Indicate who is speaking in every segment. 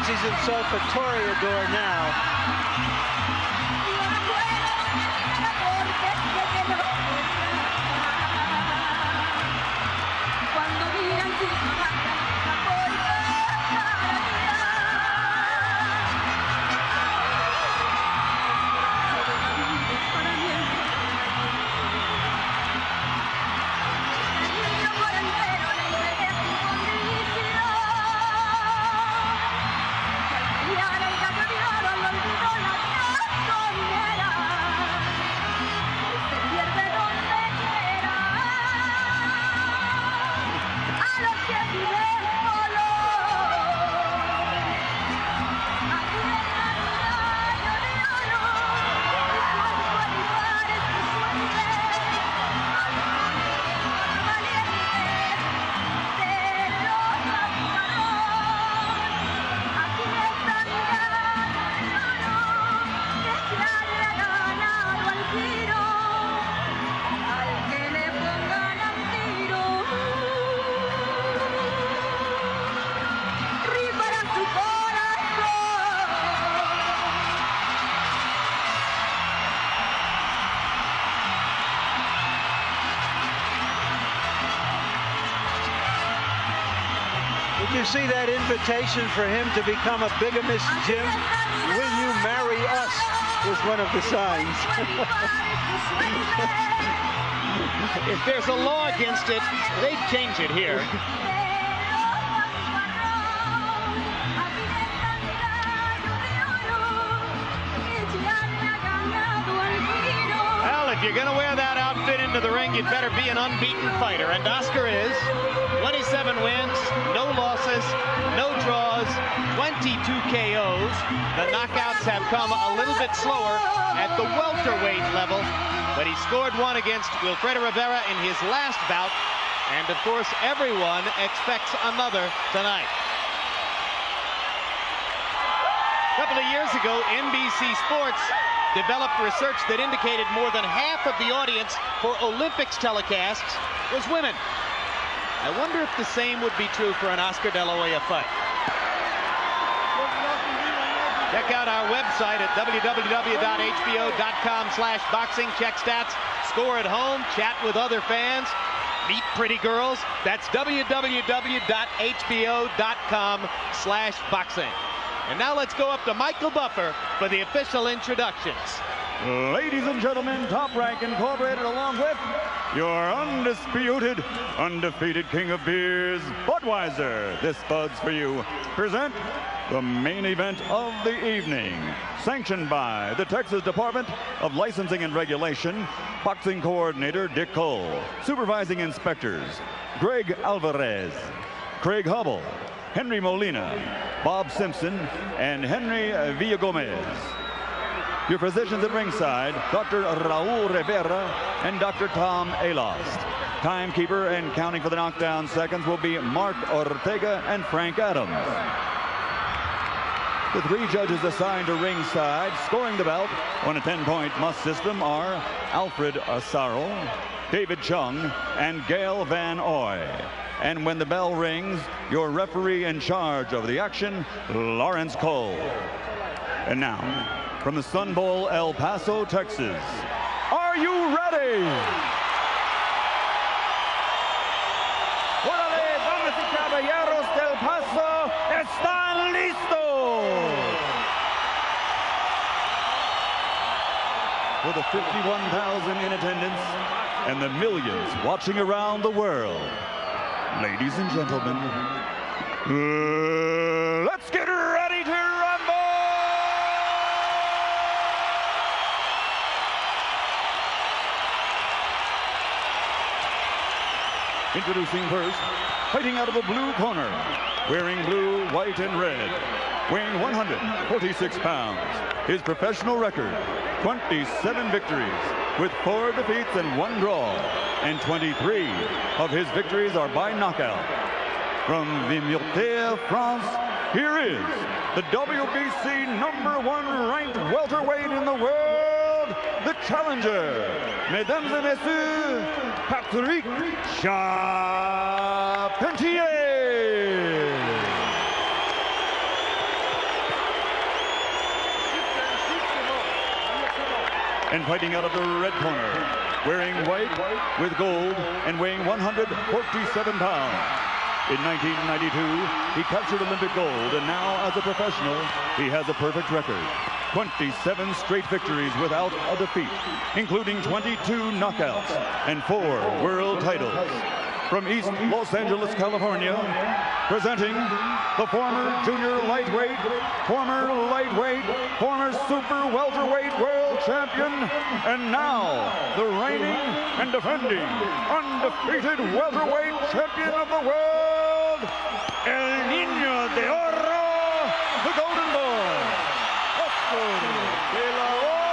Speaker 1: fancies himself a toreador now. Did you see that invitation for him to become a bigamist, Jim? Will you marry us? Was one of the signs.
Speaker 2: If there's a law against it, they'd change it here. Well, if you're going to wear that outfit into the ring, you'd better be an unbeaten fighter. And Oscar is. 27 wins, no losses, no draws, 22 KOs. The knockouts have come a little bit slower at the welterweight level, but he scored one against Wilfredo Rivera in his last bout. And, of course, everyone expects another tonight. A couple of years ago, NBC Sports developed research that indicated more than half of the audience for Olympics telecasts was women. I wonder if the same would be true for an Oscar De La Hoya fight. Check out our website at www.hbo.com/boxing. Check stats, score at home, chat with other fans, meet pretty girls. That's www.hbo.com/boxing. And now let's go up to Michael Buffer for the official introductions.
Speaker 3: Ladies and gentlemen, Top Rank Incorporated, along with your undisputed, undefeated king of beers, Budweiser. This Bud's for you. Present the main event of the evening. Sanctioned by the Texas Department of Licensing and Regulation, boxing coordinator Dick Cole, supervising inspectors Greg Alvarez, Craig Hubble, Henry Molina, Bob Simpson, and Henry Villagomez. Your physicians at ringside, Dr. Raul Rivera and Dr. Tom Alost. Timekeeper and counting for the knockdown seconds will be Mark Ortega and Frank Adams. The three judges assigned to ringside, scoring the bout on a 10-point must system are Alfred Asaro, David Chung, and Gail Van Oy. And when the bell rings, your referee in charge of the action, Lawrence Cole. And now, from the Sun Bowl, El Paso, Texas, are you ready? ¡Órale, damas y caballeros del Paso, están listos! For the 51,000 in attendance and the millions watching around the world, ladies and gentlemen, let's get ready to rumble! Introducing first, fighting out of a blue corner, wearing blue, white, and red, weighing 146 pounds. His professional record, 27 victories, with 4 defeats and 1 draw, and 23 of his victories are by knockout. From Vimilterre, France, here is the WBC #1 ranked welterweight in the world, the challenger, mesdames et messieurs, Patrick Charpentier. And fighting out of the red corner, wearing white with gold and weighing 147 pounds. In 1992, he captured Olympic gold, and now as a professional, he has a perfect record. 27 straight victories without a defeat, including 22 knockouts and 4 world titles. From East Los Angeles, California, presenting the former junior lightweight, former super welterweight world champion, and now the reigning and defending undefeated welterweight champion of the world, El Niño de Oro, the Golden Boy, Oscar de la Hoya.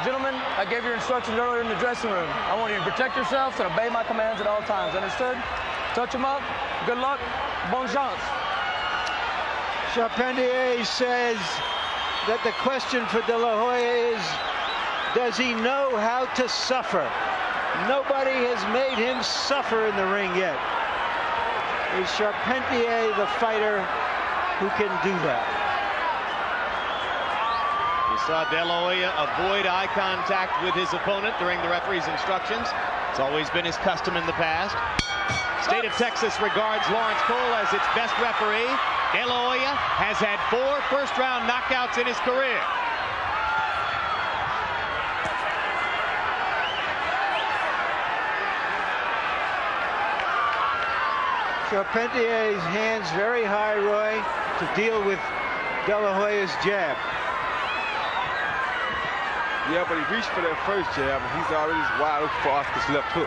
Speaker 4: Gentlemen, I gave your instructions earlier in the dressing room. I want you to protect yourselves and obey my commands at all times. Understood? Touch them up. Good luck. Bon chance.
Speaker 1: Charpentier says that the question for De La Hoya is, does he know how to suffer? Nobody has made him suffer in the ring yet. Is Charpentier the fighter who can do that?
Speaker 2: You saw De La Hoya avoid eye contact with his opponent during the referee's instructions. It's always been his custom in the past. State of Texas regards Lawrence Cole as its best referee. De La Hoya has had 4 first-round knockouts in his career.
Speaker 1: Charpentier's hands very high, Roy, to deal with De La Hoya's jab.
Speaker 5: Yeah, but he reached for that first jab, and he's already wide open for Oscar's left hook.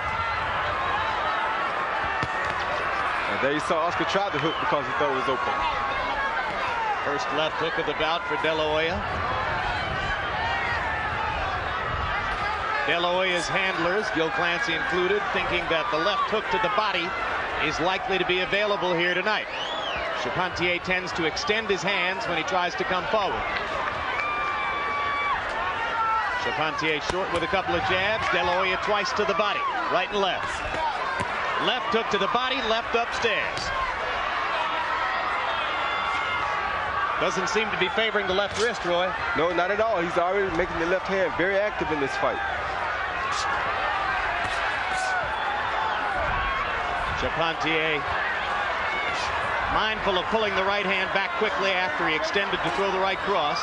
Speaker 5: And there you saw Oscar try the hook because he thought it was open.
Speaker 2: First left hook of the bout for De La Hoya. De La Hoya's handlers, Gil Clancy included, thinking that the left hook to the body is likely to be available here tonight. Charpentier tends to extend his hands when he tries to come forward. Charpentier short with a couple of jabs. De La Hoya twice to the body, right and left. Left hook to the body, left upstairs. Doesn't seem to be favoring the left wrist, Roy.
Speaker 5: No, not at all. He's already making the left hand very active in this fight.
Speaker 2: Charpentier mindful of pulling the right hand back quickly after he extended to throw the right cross.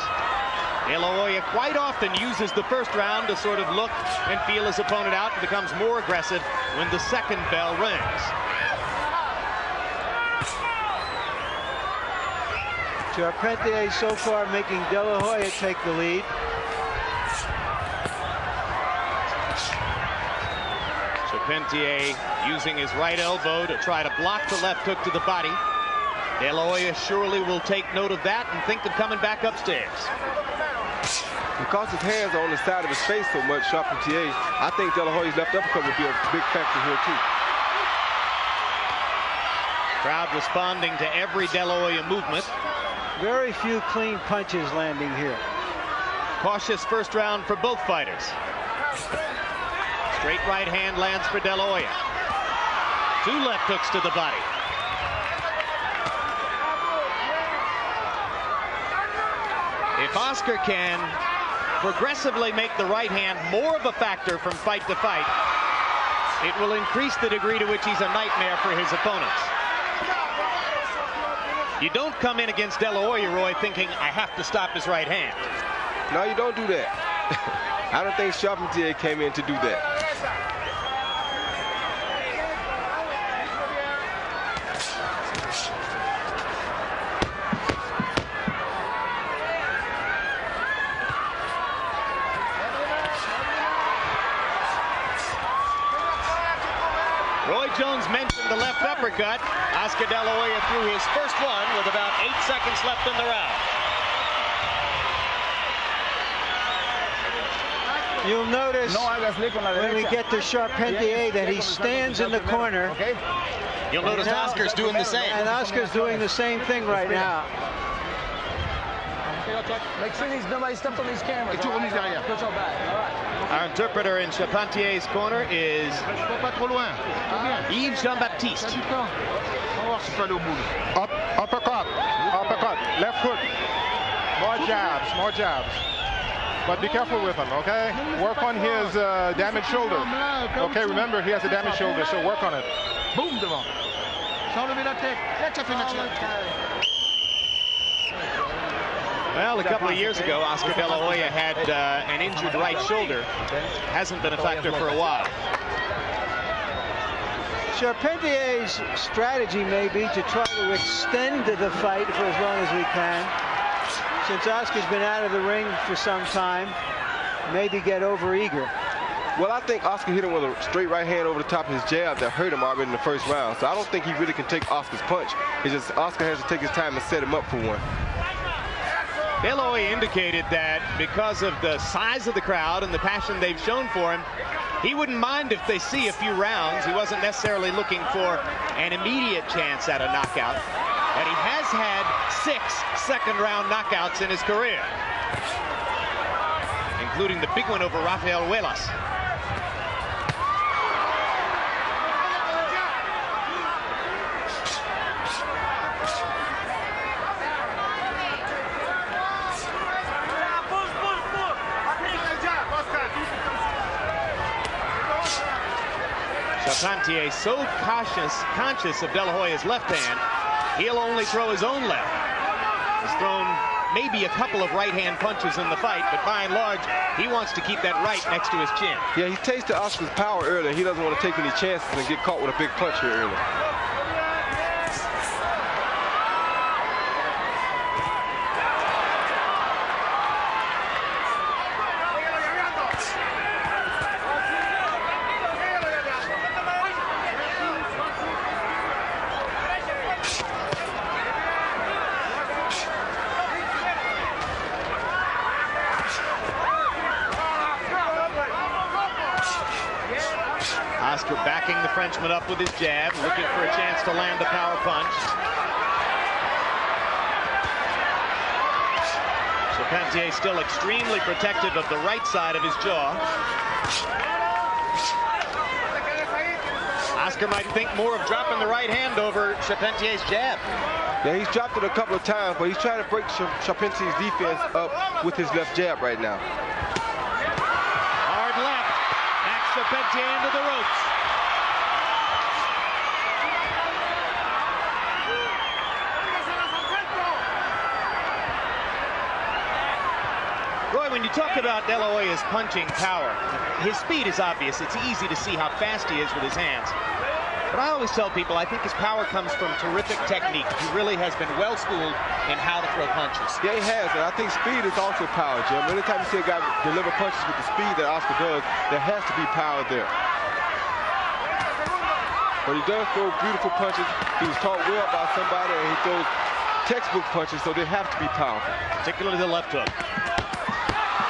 Speaker 2: De La Hoya quite often uses the first round to sort of look and feel his opponent out and becomes more aggressive when the second bell rings.
Speaker 1: Charpentier so far making De La Hoya take the lead.
Speaker 2: Charpentier using his right elbow to try to block the left hook to the body. De La Hoya surely will take note of that and think of coming back upstairs.
Speaker 5: Because his hands are on the side of his face so much, Charpentier, I think De La Hoya's left uppercut will be a big factor here too.
Speaker 2: Crowd responding to every De La Hoya movement.
Speaker 1: Very few clean punches landing here.
Speaker 2: Cautious first round for both fighters. Straight right hand lands for De La Hoya. 2 left hooks to the body. If Oscar can progressively make the right hand more of a factor from fight to fight, it will increase the degree to which he's a nightmare for his opponents. You don't come in against De La Hoya, Roy, thinking, I have to stop his right hand.
Speaker 5: No, you don't do that. I don't think Charpentier came in to do that.
Speaker 2: Roy Jones mentioned the left uppercut. Oscar De La Hoya threw his first one with about 8 seconds left in the round.
Speaker 1: You'll notice when we get to Charpentier that he stands in the corner.
Speaker 2: You'll notice Oscar's doing the same.
Speaker 1: And Oscar's doing the same thing right now.
Speaker 4: Make sure nobody stepped on these cameras. Put your back. All right.
Speaker 2: Our interpreter in Charpentier's corner is Yves Jean-Baptiste.
Speaker 6: Uppercut, left hook. More jabs. But be careful with him, okay? Work on his damaged shoulder. Okay, remember, he has a damaged shoulder, so work on it.
Speaker 7: Boom devant. Sans lever la tête.
Speaker 2: Well, a couple of years ago, Oscar De La Hoya had an injured right shoulder. Hasn't been a factor for a while.
Speaker 1: Charpentier's strategy may be to try to extend the fight for as long as we can. Since Oscar's been out of the ring for some time, maybe get over-eager.
Speaker 5: Well, I think Oscar hit him with a straight right hand over the top of his jab that hurt him already in the first round. So I don't think he really can take Oscar's punch. It's just Oscar has to take his time and set him up for one.
Speaker 2: De La Hoya indicated that because of the size of the crowd and the passion they've shown for him, he wouldn't mind if they see a few rounds. He wasn't necessarily looking for an immediate chance at a knockout. But he has had 6 second-round knockouts in his career, including the big one over Rafael Huelas. Charpentier so conscious of De La Hoya's left hand, he'll only throw his own left. He's thrown maybe a couple of right-hand punches in the fight, but by and large, he wants to keep that right next to his chin.
Speaker 5: Yeah, he tasted Oscar's power earlier. He doesn't want to take any chances and get caught with a big punch here earlier.
Speaker 2: Oscar backing the Frenchman up with his jab, looking for a chance to land a power punch. Charpentier still extremely protective of the right side of his jaw. Oscar might think more of dropping the right hand over Charpentier's jab.
Speaker 5: Yeah, he's dropped it a couple of times, but he's trying to break Charpentier's defense up with his left jab right now.
Speaker 2: Hard left. Max Charpentier into the ropes. Roy, when you talk about De La Hoya's punching power, his speed is obvious. It's easy to see how fast he is with his hands. But I always tell people I think his power comes from terrific technique. He really has been well-schooled in how to throw punches.
Speaker 5: Yeah, he has, and I think speed is also power, Jim. Anytime you see a guy deliver punches with the speed that Oscar does, there has to be power there. But he does throw beautiful punches. He was taught well by somebody, and he throws textbook punches, so they have to be powerful.
Speaker 2: Particularly the left hook.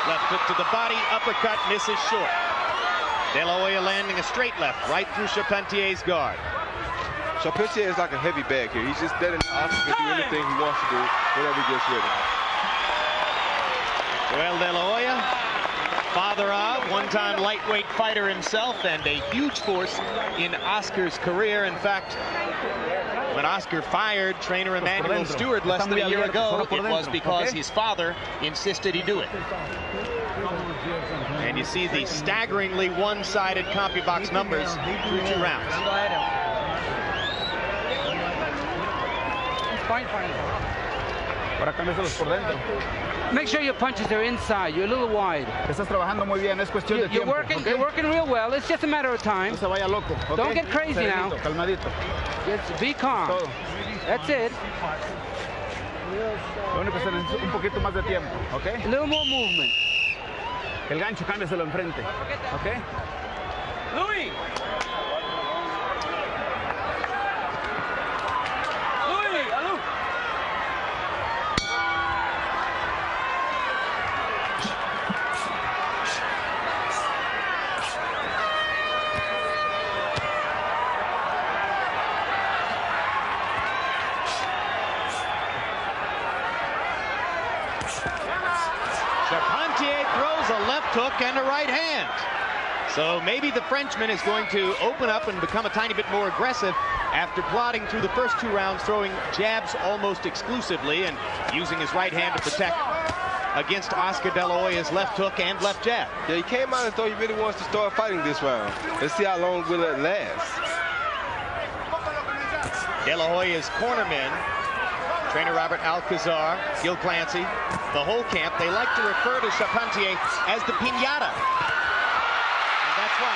Speaker 2: Left hook to the body, uppercut, misses short. De La Hoya landing a straight left right through Charpentier's guard.
Speaker 5: Charpentier is like a heavy bag here. He's just letting Oscar do anything he wants to do whenever he gets ready.
Speaker 2: Well, De La Hoya, father of, one-time lightweight fighter himself, and a huge force in Oscar's career. In fact, when Oscar fired trainer Emmanuel Stewart less than a year ago, it was because his father insisted he do it. And you see the staggeringly one-sided CompuBox numbers through 2 rounds.
Speaker 8: Make sure your punches are inside. You're a little wide.
Speaker 7: Estás trabajando muy bien. Es cuestión de tiempo.
Speaker 8: You're working real well. It's just a matter of time.
Speaker 7: No se vaya loco. Okay?
Speaker 8: Don't get crazy now.
Speaker 7: Calmadito.
Speaker 8: Just be calm.
Speaker 7: Todo.
Speaker 8: That's it.
Speaker 7: Lo único que se necesita un poquito más de tiempo, ¿ok?
Speaker 8: A little more movement.
Speaker 7: El gancho cámbiaselo enfrente, ¿ok?
Speaker 8: Louis! Louis! Alou!
Speaker 2: lands a left hook and a right hand. So maybe the Frenchman is going to open up and become a tiny bit more aggressive after plodding through the first 2 rounds, throwing jabs almost exclusively and using his right hand to protect against Oscar De La Hoya's left hook and left jab.
Speaker 5: Yeah, he came out and thought he really wants to start fighting this round. Let's see how long will it last.
Speaker 2: De La Hoya's cornermen, trainer Robert Alcazar, Gil Clancy, the whole camp, they like to refer to Charpentier as the piñata. And that's why.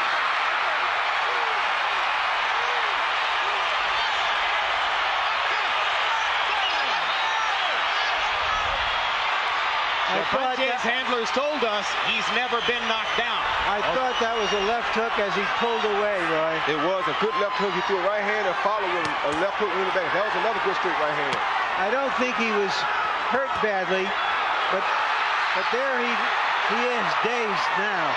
Speaker 2: Charpentier's handlers told us he's never been knocked down.
Speaker 1: I thought that was a left hook as he pulled away, Roy.
Speaker 5: It was a good left hook. He threw a right hand and followed with a left hook in the back. That was another good straight right hand.
Speaker 1: I don't think he was hurt badly, but there he is dazed now.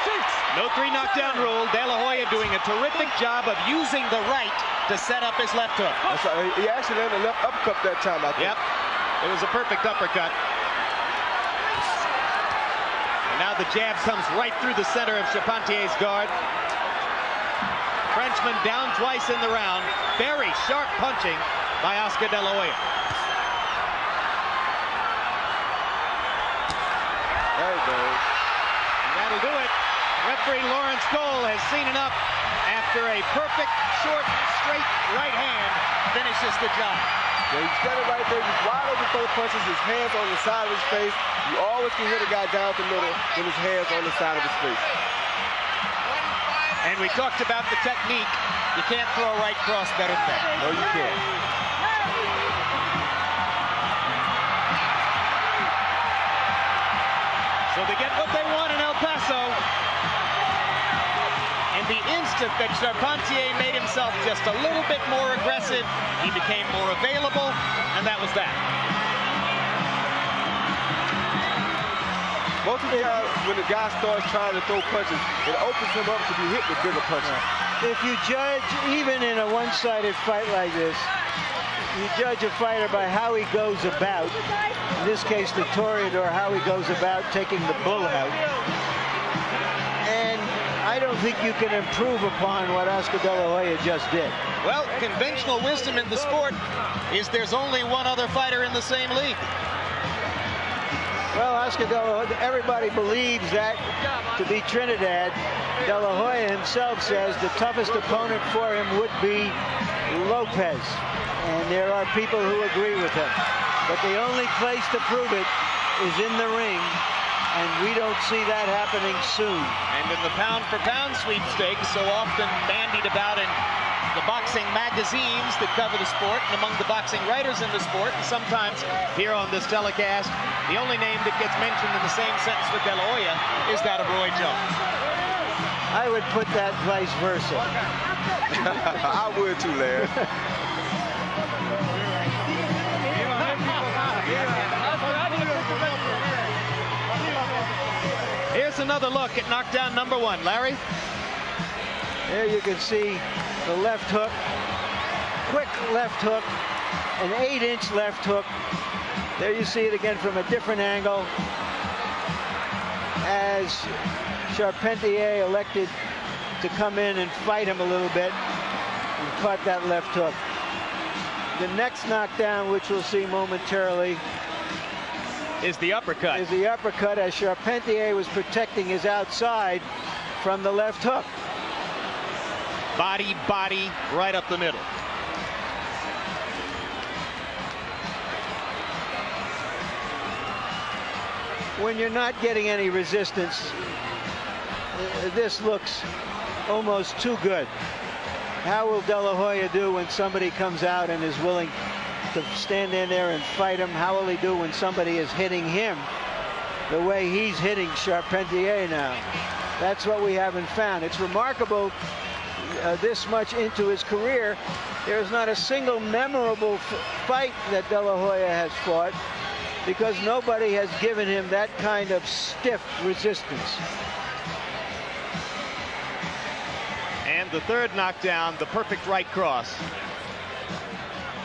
Speaker 4: 4, 6.
Speaker 2: No 3 knockdown rule. De La Hoya doing a terrific job of using the right to set up his left hook.
Speaker 5: That's right. He actually landed a left uppercut that time, I think.
Speaker 2: Yep. It was a perfect uppercut. And now the jab comes right through the center of Charpentier's guard. Frenchman down twice in the round. Very sharp punching by Oscar De La Hoya.
Speaker 5: There you go.
Speaker 2: And that'll do it. Referee Lawrence Cole has seen enough after a perfect, short, straight right hand finishes the job.
Speaker 5: Yeah, he's got it right there. He's wide open for the punches. His hands on the side of his face. You always can hit a guy down the middle with his hands on the side of his face.
Speaker 2: And we talked about the technique. You can't throw a right cross better than that.
Speaker 5: No, you can't.
Speaker 2: So they get what they want in El Paso. And the instant that Charpentier made himself just a little bit more aggressive, he became more available, and that was that.
Speaker 5: Most of the time, when the guy starts trying to throw punches, it opens him up to be hit with bigger punches.
Speaker 1: If you judge, even in a one-sided fight like this, you judge a fighter by how he goes about, in this case the Toreador, how he goes about taking the bull out. And I don't think you can improve upon what Oscar De La Hoya just did.
Speaker 2: Well, conventional wisdom in the sport is there's only one other fighter in the same league.
Speaker 1: Well, Oscar De La Hoya, everybody believes that to be Trinidad. De La Hoya himself says the toughest opponent for him would be Lopez. And there are people who agree with him. But the only place to prove it is in the ring. And we don't see that happening soon.
Speaker 2: And in the pound-for-pound sweepstakes, so often bandied about in the boxing magazines that cover the sport and among the boxing writers in the sport, and sometimes here on this telecast, the only name that gets mentioned in the same sentence with De La Hoya is that of Roy Jones.
Speaker 1: I would put that vice versa.
Speaker 5: I would too, Larry.
Speaker 2: Here's another look at knockdown number 1. Larry?
Speaker 1: There you can see the left hook, quick left hook, an 8-inch left hook. There you see it again from a different angle as Charpentier elected to come in and fight him a little bit and caught that left hook. The next knockdown, which we'll see momentarily,
Speaker 2: is the uppercut.
Speaker 1: Is the uppercut as Charpentier was protecting his outside from the left hook.
Speaker 2: Body, body, right up the middle.
Speaker 1: When you're not getting any resistance, this looks almost too good. How will De La Hoya do when somebody comes out and is willing to stand in there and fight him? How will he do when somebody is hitting him the way he's hitting Charpentier now? That's what we haven't found. It's remarkable this much into his career. There's not a single memorable fight that De La Hoya has fought because nobody has given him that kind of stiff resistance.
Speaker 2: And the third knockdown, the perfect right cross.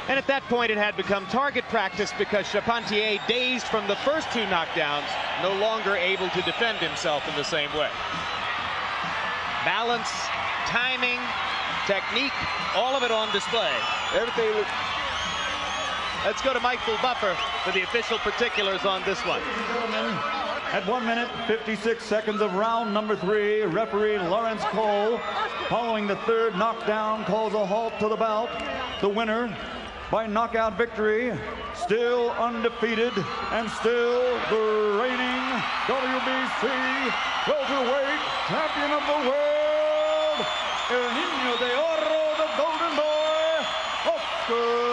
Speaker 2: And at that point, it had become target practice because Charpentier, dazed from the first 2 knockdowns, no longer able to defend himself in the same way. Balance, timing, technique, all of it on display.
Speaker 5: Everything looks...
Speaker 2: Let's go to Michael Buffer for the official particulars on this one.
Speaker 3: At 1 minute, 56 seconds of round number 3, referee Lawrence Cole, following the 3rd knockdown, calls a halt to the bout. The winner by knockout victory, still undefeated, and still the reigning WBC welterweight champion of the world, El Niño de Oro, the Golden Boy, Oscar